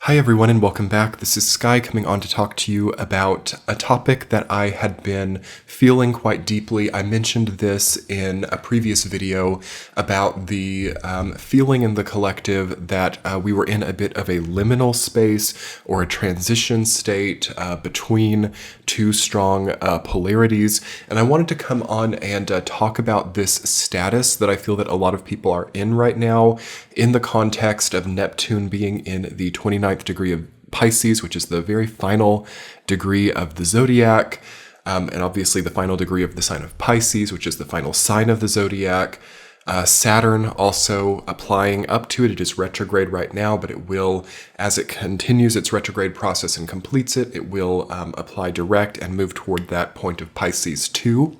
Hi everyone and welcome back. This is Sky coming on to talk to you about a topic that I had been feeling quite deeply. I mentioned this in a previous video about the feeling in the collective that we were in a bit of a liminal space or a transition state between two strong polarities. And I wanted to come on and talk about this status that I feel that a lot of people are in right now in the context of Neptune being in the 29th degree of Pisces, which is the very final degree of the zodiac, and obviously the final degree of the sign of Pisces, which is the final sign of the zodiac. Saturn also applying up to it. It is retrograde right now, but it will, as it continues its retrograde process and completes it, it will apply direct and move toward that point of Pisces too.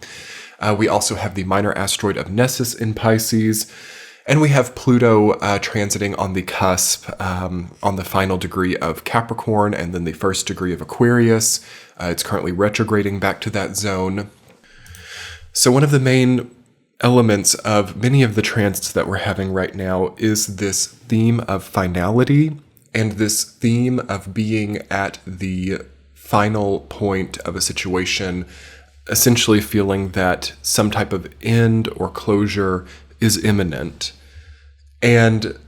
We also have the minor asteroid of Nessus in Pisces. And we have Pluto transiting on the cusp on the final degree of Capricorn and then the first degree of Aquarius. It's currently retrograding back to that zone. So one of the main elements of many of the transits that we're having right now is this theme of finality and this theme of being at the final point of a situation, essentially feeling that some type of end or closure is imminent. And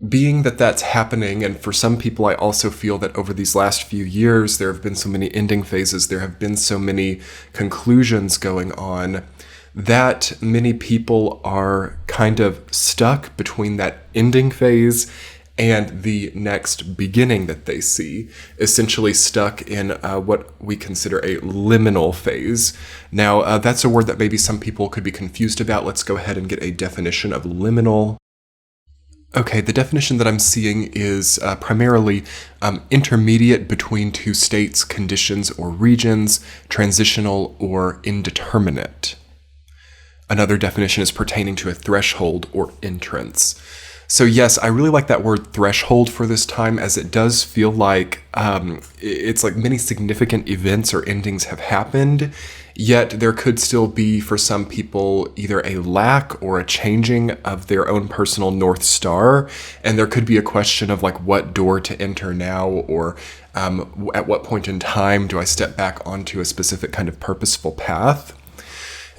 being that that's happening, and for some people I also feel that over these last few years there have been so many ending phases, there have been so many conclusions going on, that many people are kind of stuck between that ending phase and the next beginning that they see, essentially stuck in what we consider a liminal phase. Now, that's a word that maybe some people could be confused about. Let's go ahead and get a definition of liminal. Okay, the definition that I'm seeing is primarily intermediate between two states, conditions, or regions, transitional or indeterminate. Another definition is pertaining to a threshold or entrance. So yes, I really like that word threshold for this time, as it does feel like it's like many significant events or endings have happened, yet there could still be for some people either a lack or a changing of their own personal North Star, and there could be a question of like what door to enter now, or at what point in time do I step back onto a specific kind of purposeful path.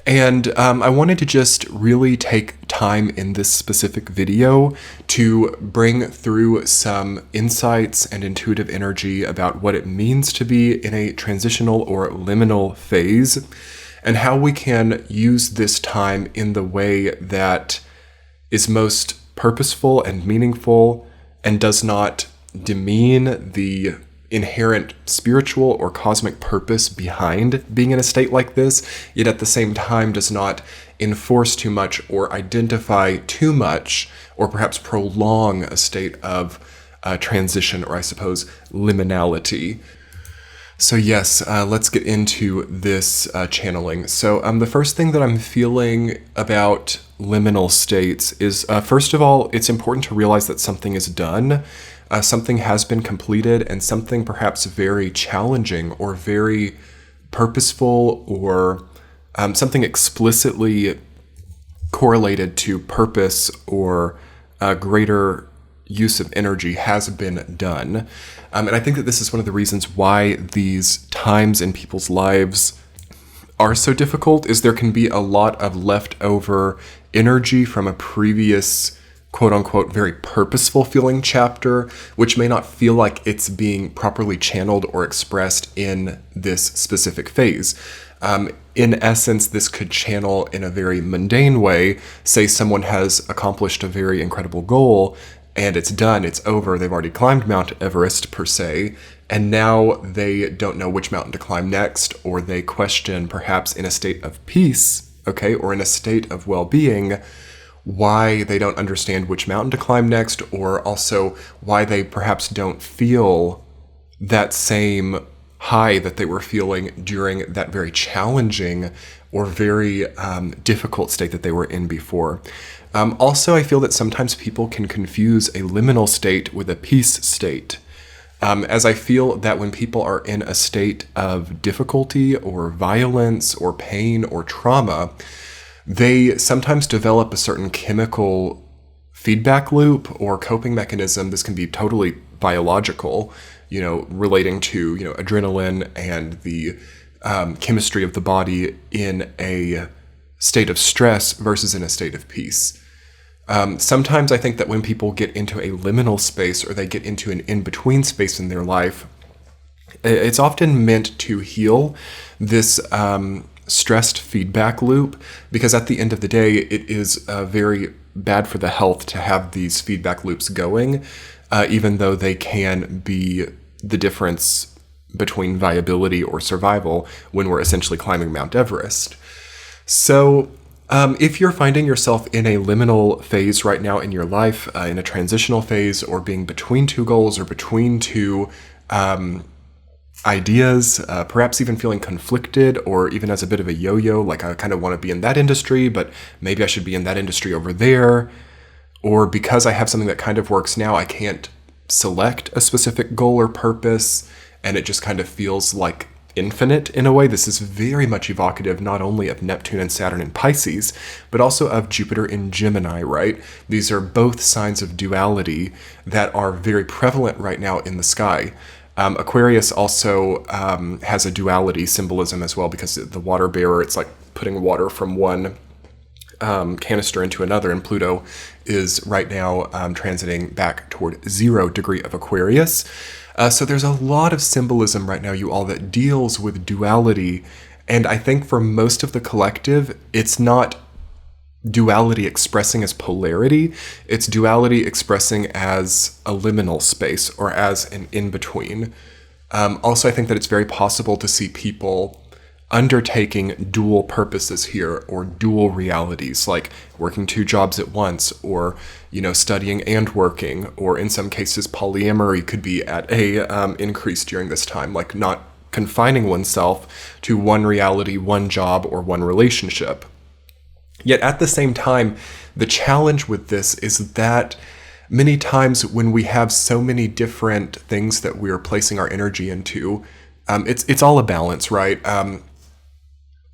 And I wanted to just really take time in this specific video to bring through some insights and intuitive energy about what it means to be in a transitional or liminal phase, and how we can use this time in the way that is most purposeful and meaningful and does not demean the inherent spiritual or cosmic purpose behind being in a state like this, yet at the same time does not enforce too much or identify too much or perhaps prolong a state of transition, or I suppose liminality. So yes, let's get into this channeling. So the first thing that I'm feeling about liminal states is, first of all, it's important to realize that something is done. Something has been completed, and something perhaps very challenging or very purposeful, or something explicitly correlated to purpose or greater use of energy has been done. And I think that this is one of the reasons why these times in people's lives are so difficult, is there can be a lot of leftover energy from a previous quote-unquote very purposeful feeling chapter, which may not feel like it's being properly channeled or expressed in this specific phase. In essence, this could channel in a very mundane way. Say someone has accomplished a very incredible goal, and it's done, it's over, they've already climbed Mount Everest per se, and now they don't know which mountain to climb next, or they question, perhaps in a state of peace, okay, or in a state of well-being, why they don't understand which mountain to climb next, or also why they perhaps don't feel that same high that they were feeling during that very challenging or very difficult state that they were in before. Also, I feel that sometimes people can confuse a liminal state with a peace state. As I feel that when people are in a state of difficulty or violence or pain or trauma, they sometimes develop a certain chemical feedback loop or coping mechanism. This can be totally biological, relating to, adrenaline and the chemistry of the body in a state of stress versus in a state of peace. Sometimes I think that when people get into a liminal space or they get into an in-between space in their life, it's often meant to heal this stressed feedback loop, because at the end of the day, it is very bad for the health to have these feedback loops going, even though they can be the difference between viability or survival when we're essentially climbing Mount Everest. So if you're finding yourself in a liminal phase right now in your life, in a transitional phase, or being between two goals or between two ideas, perhaps even feeling conflicted, or even as a bit of a yo-yo, like I kind of want to be in that industry, but maybe I should be in that industry over there, or because I have something that kind of works now, I can't select a specific goal or purpose, and it just kind of feels like infinite in a way. This is very much evocative not only of Neptune and Saturn in Pisces, but also of Jupiter in Gemini, right? These are both signs of duality that are very prevalent right now in the sky. Aquarius also has a duality symbolism as well, because the water bearer, it's like putting water from one canister into another, and Pluto is right now transiting back toward 0 degree of Aquarius. So there's a lot of symbolism right now, you all, that deals with duality, and I think for most of the collective, it's not duality expressing as polarity, it's duality expressing as a liminal space, or as an in-between. Also, I think that it's very possible to see people undertaking dual purposes here, or dual realities, like working 2 jobs at once, or studying and working, or in some cases polyamory could be at a increase during this time, like not confining oneself to one reality, one job, or one relationship. Yet at the same time, the challenge with this is that many times when we have so many different things that we're placing our energy into, it's all a balance, right?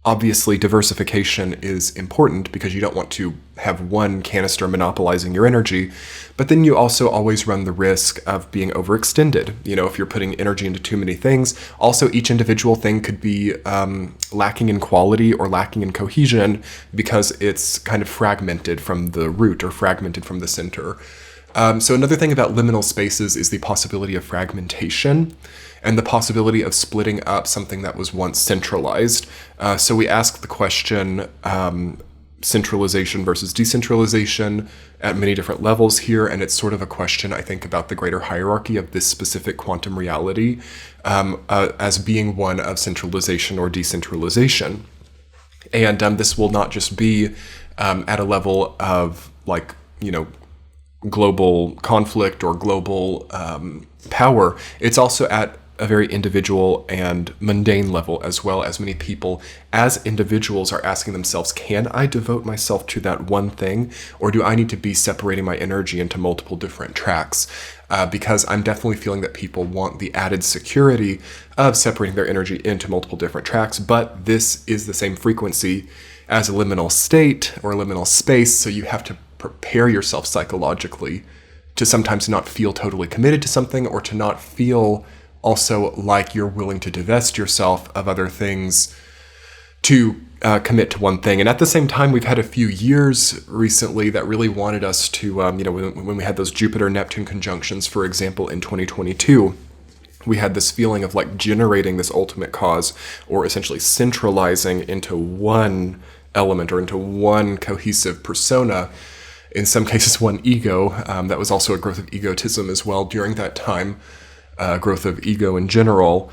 Obviously, diversification is important because you don't want to have one canister monopolizing your energy, but then you also always run the risk of being overextended. If you're putting energy into too many things. Also, each individual thing could be lacking in quality or lacking in cohesion because it's kind of fragmented from the root or fragmented from the center. So another thing about liminal spaces is the possibility of fragmentation and the possibility of splitting up something that was once centralized. So we ask the question, centralization versus decentralization at many different levels here, and it's sort of a question, I think, about the greater hierarchy of this specific quantum reality as being one of centralization or decentralization. And this will not just be at a level of, global conflict or global power. It's also at a very individual and mundane level, as well, as many people as individuals are asking themselves, can I devote myself to that one thing, or do I need to be separating my energy into multiple different tracks? Because I'm definitely feeling that people want the added security of separating their energy into multiple different tracks, but this is the same frequency as a liminal state or a liminal space, so you have to prepare yourself psychologically to sometimes not feel totally committed to something, or to not feel also like you're willing to divest yourself of other things to commit to one thing. And at the same time, we've had a few years recently that really wanted us to, when we had those Jupiter-Neptune conjunctions, for example, in 2022, we had this feeling of generating this ultimate cause, or essentially centralizing into one element or into one cohesive persona. In some cases, one ego. That was also a growth of egotism as well during that time, growth of ego in general.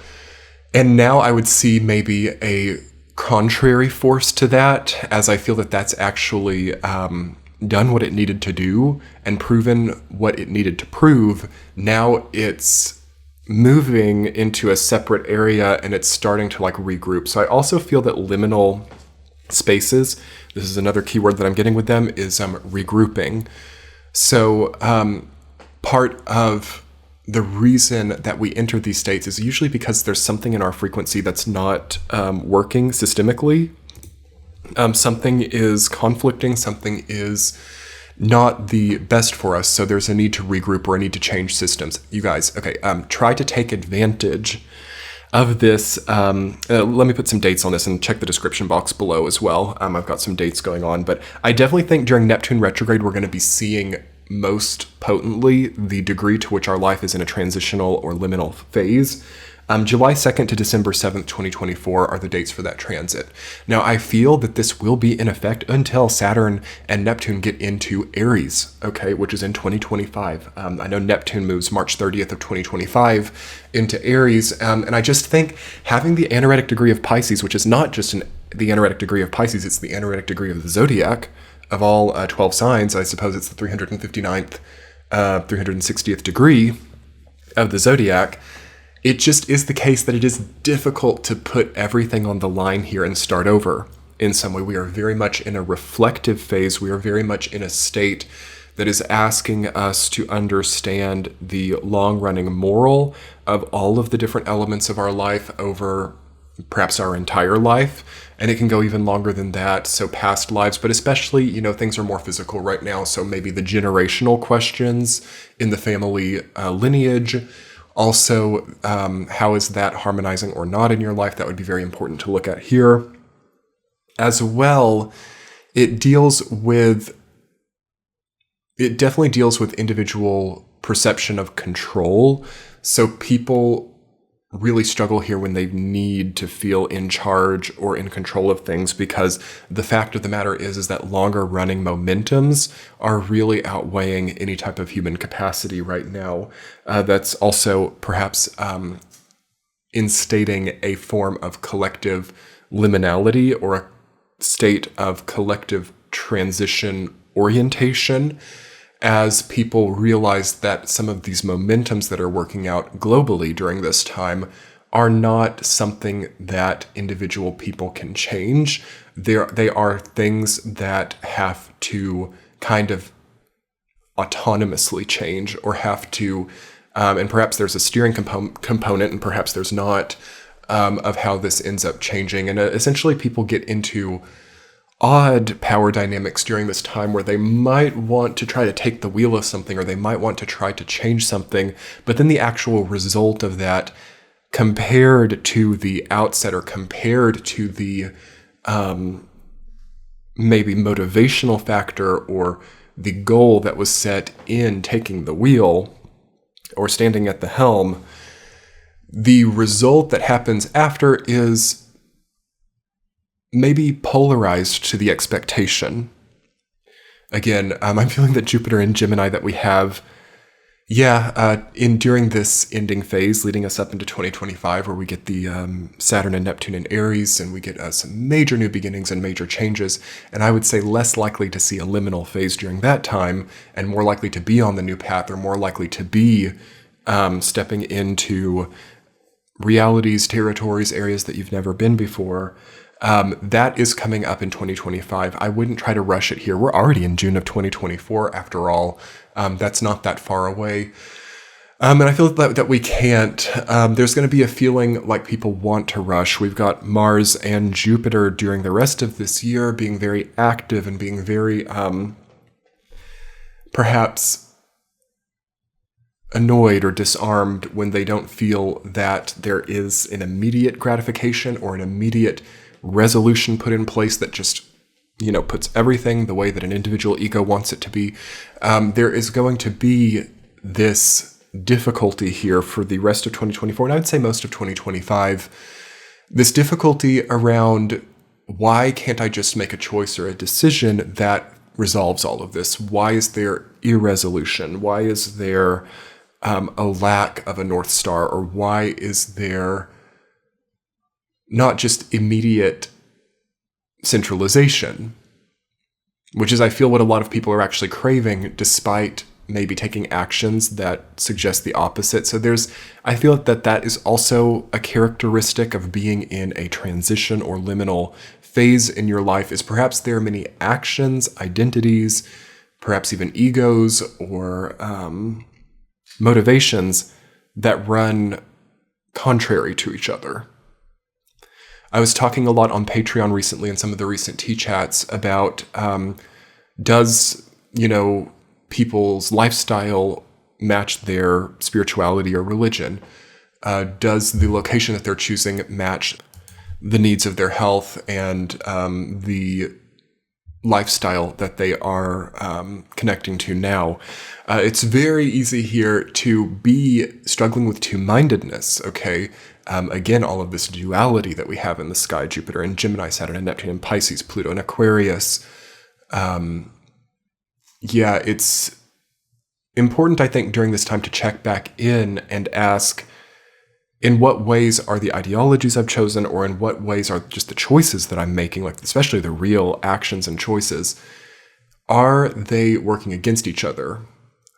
And now I would see maybe a contrary force to that, as I feel that that's actually done what it needed to do and proven what it needed to prove. Now it's moving into a separate area, and it's starting to regroup. So I also feel that liminal spaces, this is another keyword that I'm getting with them, is regrouping. So part of the reason that we enter these states is usually because there's something in our frequency that's not working systemically. Something is conflicting, something is not the best for us. So there's a need to regroup or a need to change systems. You guys, okay, try to take advantage of this. Let me put some dates on this and check the description box below as well. I've got some dates going on, but I definitely think during Neptune retrograde, we're going to be seeing most potently the degree to which our life is in a transitional or liminal phase. July 2nd to December 7th, 2024 are the dates for that transit. Now, I feel that this will be in effect until Saturn and Neptune get into Aries, okay, which is in 2025. I know Neptune moves March 30th of 2025 into Aries, and I just think having the Anaretic degree of Pisces, which is not just the Anaretic degree of Pisces, it's the Anaretic degree of the zodiac of all 12 signs. I suppose it's the 359th, 360th degree of the zodiac. It just is the case that it is difficult to put everything on the line here and start over in some way. We are very much in a reflective phase. We are very much in a state that is asking us to understand the long-running moral of all of the different elements of our life over perhaps our entire life. And it can go even longer than that. So past lives, but especially, things are more physical right now. So maybe the generational questions in the family lineage. Also, how is that harmonizing or not in your life? That would be very important to look at here. As well, it definitely deals with individual perception of control. So people really struggle here when they need to feel in charge or in control of things, because the fact of the matter is that longer running momentums are really outweighing any type of human capacity right now. That's also perhaps instating a form of collective liminality or a state of collective transition orientation, as people realize that some of these momentums that are working out globally during this time are not something that individual people can change. They are things that have to kind of autonomously change, or have to, and perhaps there's a steering component and perhaps there's not, of how this ends up changing. And essentially people get into odd power dynamics during this time where they might want to try to take the wheel of something, or they might want to try to change something, but then the actual result of that, compared to the outset or compared to the maybe motivational factor or the goal that was set in taking the wheel or standing at the helm, the result that happens after is maybe polarized to the expectation. Again, I'm feeling that Jupiter in Gemini that we have, during this ending phase leading us up into 2025, where we get the Saturn and Neptune in Aries, and we get some major new beginnings and major changes. And I would say less likely to see a liminal phase during that time, and more likely to be on the new path, or more likely to be stepping into realities, territories, areas that you've never been before. That is coming up in 2025. I wouldn't try to rush it here. We're already in June of 2024, after all. That's not that far away. And I feel that we can't. There's going to be a feeling like people want to rush. We've got Mars and Jupiter during the rest of this year being very active and being very, perhaps annoyed or disarmed when they don't feel that there is an immediate gratification or an immediate resolution put in place that just, puts everything the way that an individual ego wants it to be. There is going to be this difficulty here for the rest of 2024, and I would say most of 2025, this difficulty around, why can't I just make a choice or a decision that resolves all of this? Why is there irresolution? Why is there a lack of a North Star? Or why is there not just immediate centralization, which is, I feel, what a lot of people are actually craving, despite maybe taking actions that suggest the opposite. So I feel that is also a characteristic of being in a transition or liminal phase in your life, is perhaps there are many actions, identities, perhaps even egos or motivations that run contrary to each other. I was talking a lot on Patreon recently in some of the recent tea chats about, does people's lifestyle match their spirituality or religion? Does the location that they're choosing match the needs of their health and the lifestyle that they are connecting to now? It's very easy here to be struggling with two-mindedness, okay? Again, all of this duality that we have in the sky, Jupiter and Gemini, Saturn and Neptune and Pisces, Pluto and Aquarius. It's important, I think, during this time to check back in and ask, in what ways are the ideologies I've chosen, or in what ways are just the choices that I'm making, like especially the real actions and choices, are they working against each other?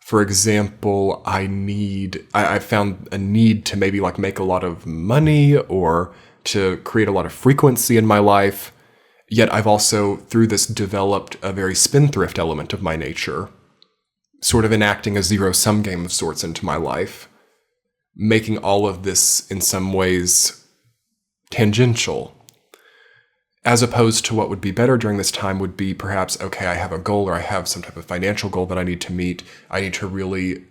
For example, I found a need to maybe like make a lot of money or to create a lot of frequency in my life. Yet I've also, through this, developed a very spendthrift element of my nature, sort of enacting a zero-sum game of sorts into my life, making all of this in some ways tangential, as opposed to what would be better during this time would be perhaps, okay, I have a goal or I have some type of financial goal that I need to meet. I need to really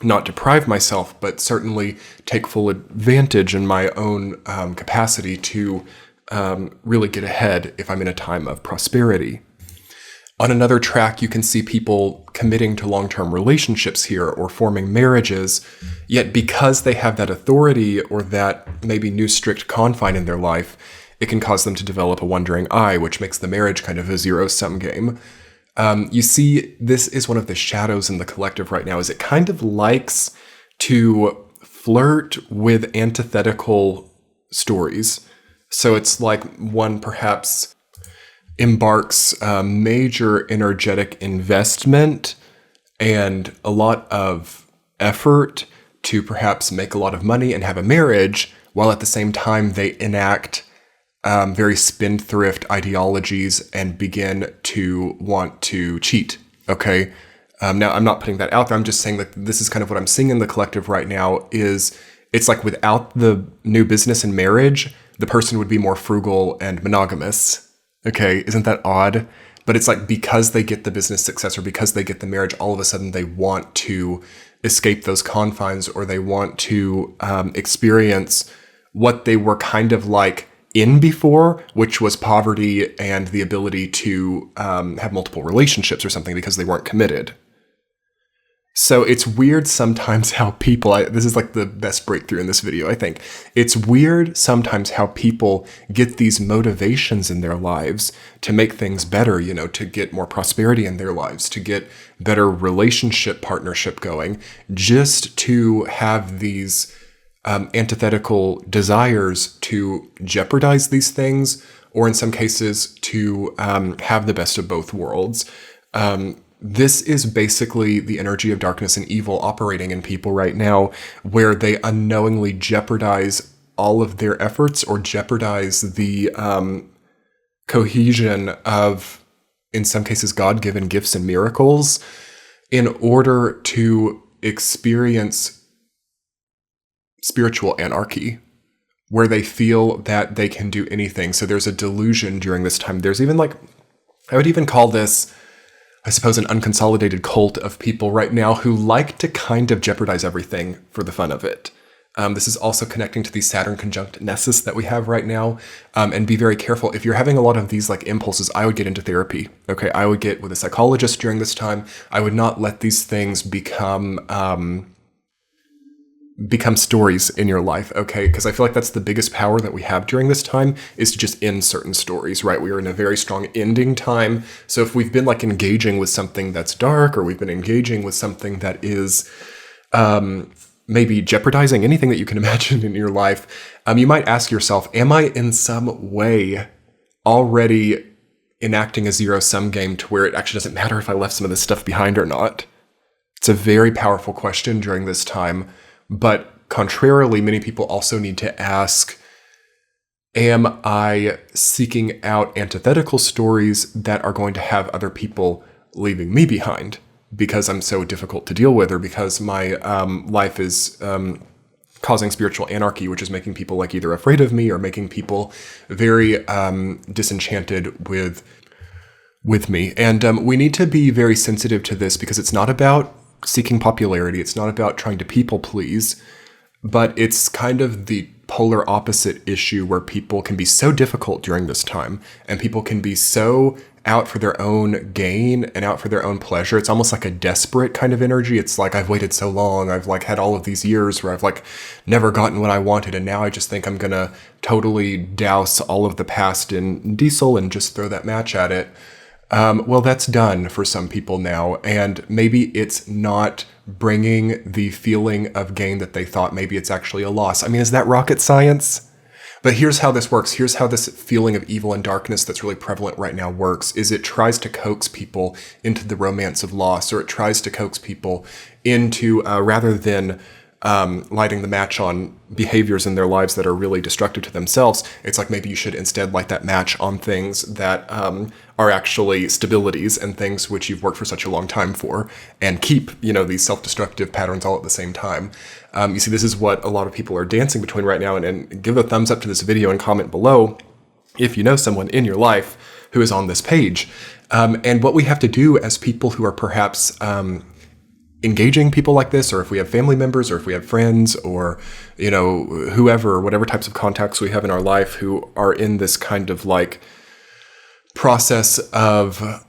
not deprive myself, but certainly take full advantage in my own capacity to really get ahead if I'm in a time of prosperity. On another track, you can see people committing to long-term relationships here or forming marriages, yet because they have that authority or that maybe new strict confine in their life, it can cause them to develop a wandering eye, which makes the marriage kind of a zero-sum game. You see, this is one of the shadows in the collective right now, is it kind of likes to flirt with antithetical stories. So it's like one perhaps embarks a major energetic investment and a lot of effort to perhaps make a lot of money and have a marriage, while at the same time they enact very spendthrift ideologies and begin to want to cheat, okay? Now, I'm not putting that out there. I'm just saying that this is kind of what I'm seeing in the collective right now is it's like without the new business and marriage, the person would be more frugal and monogamous, okay? Isn't that odd? But it's like because they get the business success or because they get the marriage, all of a sudden they want to escape those confines or they want to experience what they were kind of like in before, which was poverty and the ability to have multiple relationships or something because they weren't committed. So it's weird sometimes how people, this is like the best breakthrough in this video, I think. It's weird sometimes how people get these motivations in their lives to make things better, to get more prosperity in their lives, to get better relationship partnership going, just to have these antithetical desires to jeopardize these things, or in some cases to have the best of both worlds. This is basically the energy of darkness and evil operating in people right now, where they unknowingly jeopardize all of their efforts or jeopardize the cohesion of, in some cases, God-given gifts and miracles in order to experience spiritual anarchy, where they feel that they can do anything. So there's a delusion during this time. There's even I would even call this, I suppose, an unconsolidated cult of people right now who like to kind of jeopardize everything for the fun of it. This is also connecting to the Saturn conjunct Nessus that we have right now. And be very careful. If you're having a lot of these impulses, I would get into therapy. Okay, I would get with a psychologist during this time. I would not let these things become stories in your life, okay? Because I feel like that's the biggest power that we have during this time is to just end certain stories, right? We are in a very strong ending time. So if we've been engaging with something that's dark, or we've been engaging with something that is maybe jeopardizing anything that you can imagine in your life, you might ask yourself, am I in some way already enacting a zero-sum game to where it actually doesn't matter if I left some of this stuff behind or not? It's a very powerful question during this time. But contrarily, many people also need to ask, am I seeking out antithetical stories that are going to have other people leaving me behind because I'm so difficult to deal with, or because my life is causing spiritual anarchy, which is making people either afraid of me or making people very disenchanted with with me. And we need to be very sensitive to this because it's not about seeking popularity. It's not about trying to people please, but it's kind of the polar opposite issue where people can be so difficult during this time and people can be so out for their own gain and out for their own pleasure. It's almost like a desperate kind of energy. It's like, I've waited so long. I've like had all of these years where I've like never gotten what I wanted. And now I just think I'm going to totally douse all of the past in diesel and just throw that match at it. Well, that's done for some people now. And maybe it's not bringing the feeling of gain that they thought. Maybe it's actually a loss. I mean, is that rocket science? But here's how this works. Here's how this feeling of evil and darkness that's really prevalent right now works, is it tries to coax people into the romance of loss, or it tries to coax people into, rather than lighting the match on behaviors in their lives that are really destructive to themselves, it's like maybe you should instead light that match on things that are actually stabilities and things which you've worked for such a long time for, and keep, these self-destructive patterns all at the same time. You see, this is what a lot of people are dancing between right now, and give a thumbs up to this video and comment below if you know someone in your life who is on this page. And what we have to do as people who are perhaps engaging people like this, or if we have family members, or if we have friends, or, whoever, whatever types of contacts we have in our life who are in this kind of like process of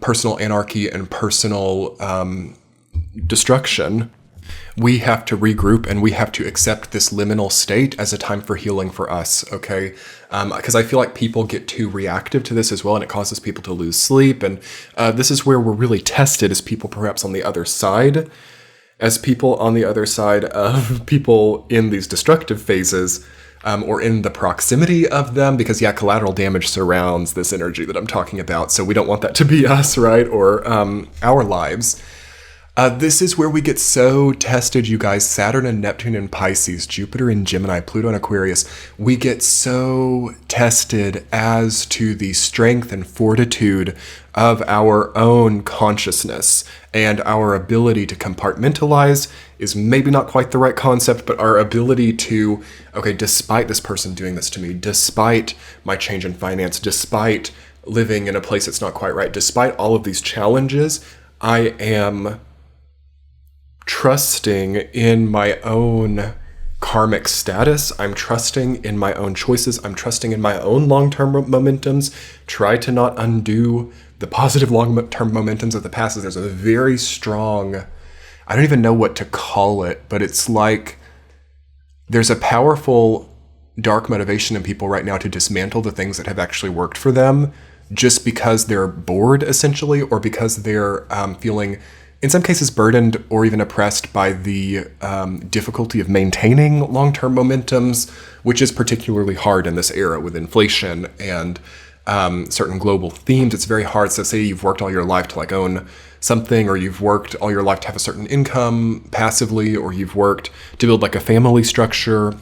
personal anarchy and personal destruction, we have to regroup and we have to accept this liminal state as a time for healing for us, okay? Because I feel like people get too reactive to this as well, and it causes people to lose sleep. And this is where we're really tested as people perhaps on the other side, of people in these destructive phases, or in the proximity of them, because collateral damage surrounds this energy that I'm talking about. So we don't want that to be us, right? Or our lives. This is where we get so tested, you guys. Saturn and Neptune in Pisces, Jupiter in Gemini, Pluto in Aquarius. We get so tested as to the strength and fortitude of our own consciousness, and our ability to compartmentalize is maybe not quite the right concept, but our ability to, okay, despite this person doing this to me, despite my change in finance, despite living in a place that's not quite right, despite all of these challenges, I am trusting in my own karmic status. I'm trusting in my own choices. I'm trusting in my own long-term momentums. Try to not undo the positive long-term momentums of the past. There's a very strong, I don't even know what to call it, but it's like there's a powerful dark motivation in people right now to dismantle the things that have actually worked for them just because they're bored, essentially, or because they're feeling, in some cases, burdened or even oppressed by the difficulty of maintaining long-term momentums, which is particularly hard in this era with inflation and certain global themes. It's very hard. So say you've worked all your life to like own something, or you've worked all your life to have a certain income passively, or you've worked to build like a family structure.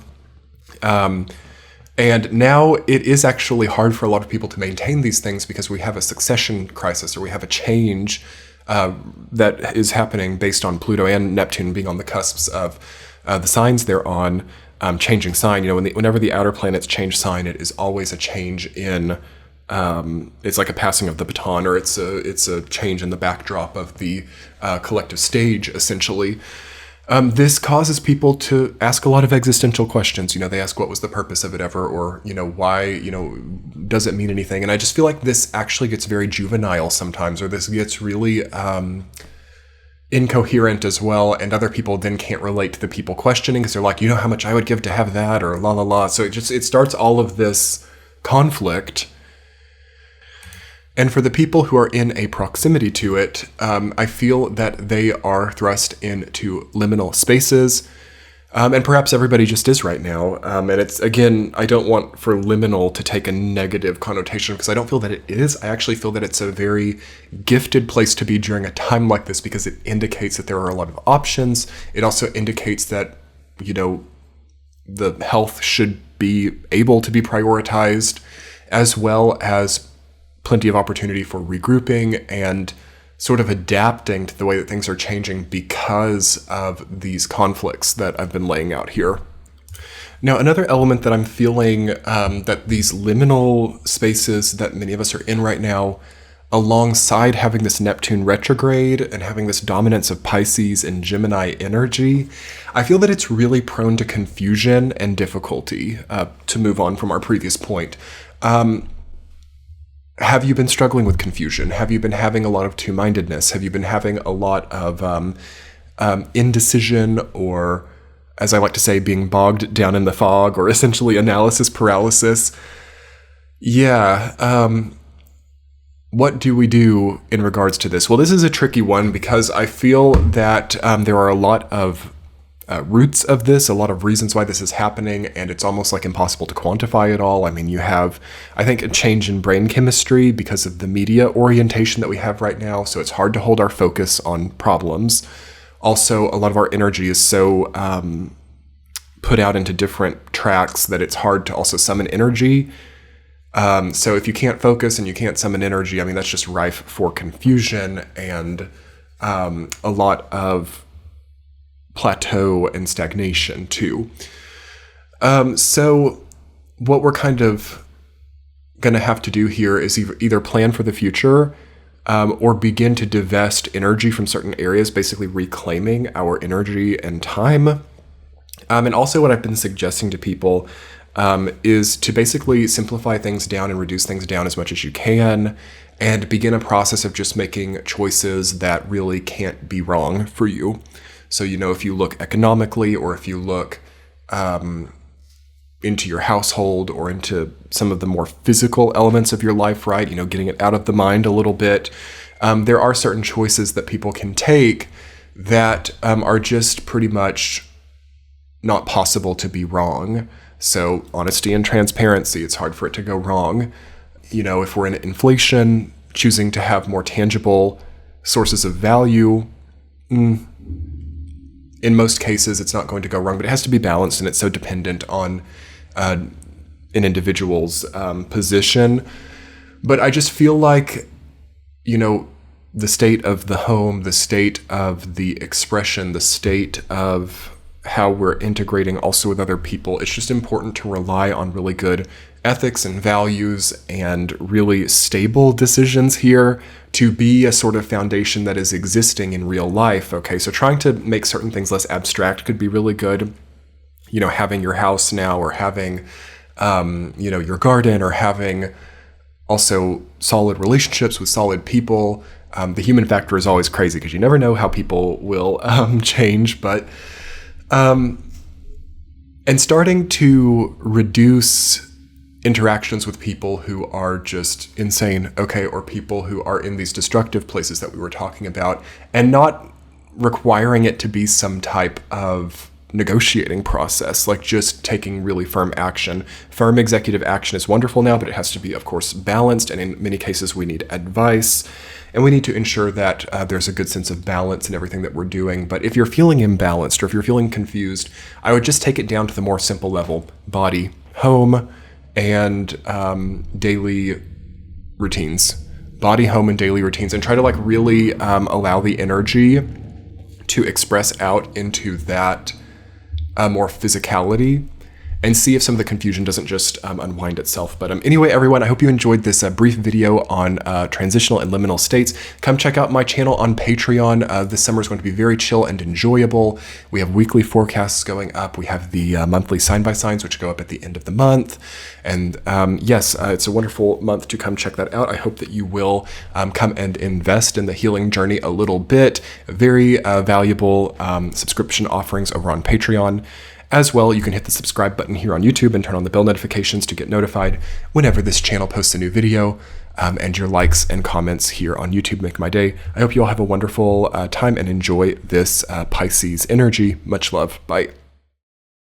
And now it is actually hard for a lot of people to maintain these things because we have a succession crisis, or we have a change that is happening based on Pluto and Neptune being on the cusps of the signs they're on, changing sign. Whenever the outer planets change sign, it is always a change in, it's like a passing of the baton, or it's a change in the backdrop of the collective stage, essentially. This causes people to ask a lot of existential questions. They ask, what was the purpose of it ever? Or, why, does it mean anything? And I just feel like this actually gets very juvenile sometimes, or this gets really incoherent as well. And other people then can't relate to the people questioning because they're like, how much I would give to have that, or la la la. So it starts all of this conflict. And for the people who are in a proximity to it, I feel that they are thrust into liminal spaces. And perhaps everybody just is right now. And it's, again, I don't want for liminal to take a negative connotation, because I don't feel that it is. I actually feel that it's a very gifted place to be during a time like this, because it indicates that there are a lot of options. It also indicates that, the health should be able to be prioritized, as well as plenty of opportunity for regrouping and sort of adapting to the way that things are changing because of these conflicts that I've been laying out here. Now, another element that I'm feeling that these liminal spaces that many of us are in right now alongside having this Neptune retrograde and having this dominance of Pisces and Gemini energy, I feel that it's really prone to confusion and difficulty, to move on from our previous point. Have you been struggling with confusion? Have you been having a lot of two-mindedness? Have you been having a lot of indecision, or, as I like to say, being bogged down in the fog, or essentially analysis paralysis? Yeah, what do we do in regards to this? Well, this is a tricky one because I feel that there are a lot of roots of this, a lot of reasons why this is happening, and it's almost like impossible to quantify it all. I mean, you have, I think, a change in brain chemistry because of the media orientation that we have right now, so it's hard to hold our focus on problems. Also, a lot of our energy is so put out into different tracks that it's hard to also summon energy. So if you can't focus and you can't summon energy, I mean, that's just rife for confusion and a lot of plateau and stagnation too. So what we're kind of going to have to do here is either plan for the future or begin to divest energy from certain areas, basically reclaiming our energy and time. And also what I've been suggesting to people is to basically simplify things down and reduce things down as much as you can, and begin a process of just making choices that really can't be wrong for you. So, you know, if you look economically, or if you look into your household, or into some of the more physical elements of your life, right? You know, getting it out of the mind a little bit. There are certain choices that people can take that are just pretty much not possible to be wrong. So honesty and transparency, it's hard for it to go wrong. You know, if we're in inflation, choosing to have more tangible sources of value, in most cases, it's not going to go wrong, but it has to be balanced, and it's so dependent on an individual's position. But I just feel like, you know, the state of the home, the state of the expression, the state of how we're integrating also with other people, it's just important to rely on really good ethics and values and really stable decisions here to be a sort of foundation that is existing in real life. Okay, so trying to make certain things less abstract could be really good. You know, having your house now, or having, you know, your garden, or having also solid relationships with solid people. The human factor is always crazy because you never know how people will change, but and starting to reduce interactions with people who are just insane, okay, or people who are in these destructive places that we were talking about, and not requiring it to be some type of negotiating process, like just taking really firm action. Firm executive action is wonderful now, but it has to be, of course, balanced, and in many cases we need advice, and we need to ensure that there's a good sense of balance in everything that we're doing. But if you're feeling imbalanced, or if you're feeling confused, I would just take it down to the more simple level: body, home, and daily routines. Body, home, and daily routines, and try to like really allow the energy to express out into that more physicality, and see if some of the confusion doesn't just unwind itself. But anyway, everyone, I hope you enjoyed this brief video on transitional and liminal states. Come check out my channel on Patreon. This summer is going to be very chill and enjoyable. We have weekly forecasts going up. We have the monthly sign-by-signs, which go up at the end of the month. And yes, it's a wonderful month to come check that out. I hope that you will come and invest in the healing journey a little bit. Very valuable subscription offerings over on Patreon. As well, you can hit the subscribe button here on YouTube and turn on the bell notifications to get notified whenever this channel posts a new video, and your likes and comments here on YouTube make my day. I hope you all have a wonderful time and enjoy this Pisces energy. Much love. Bye.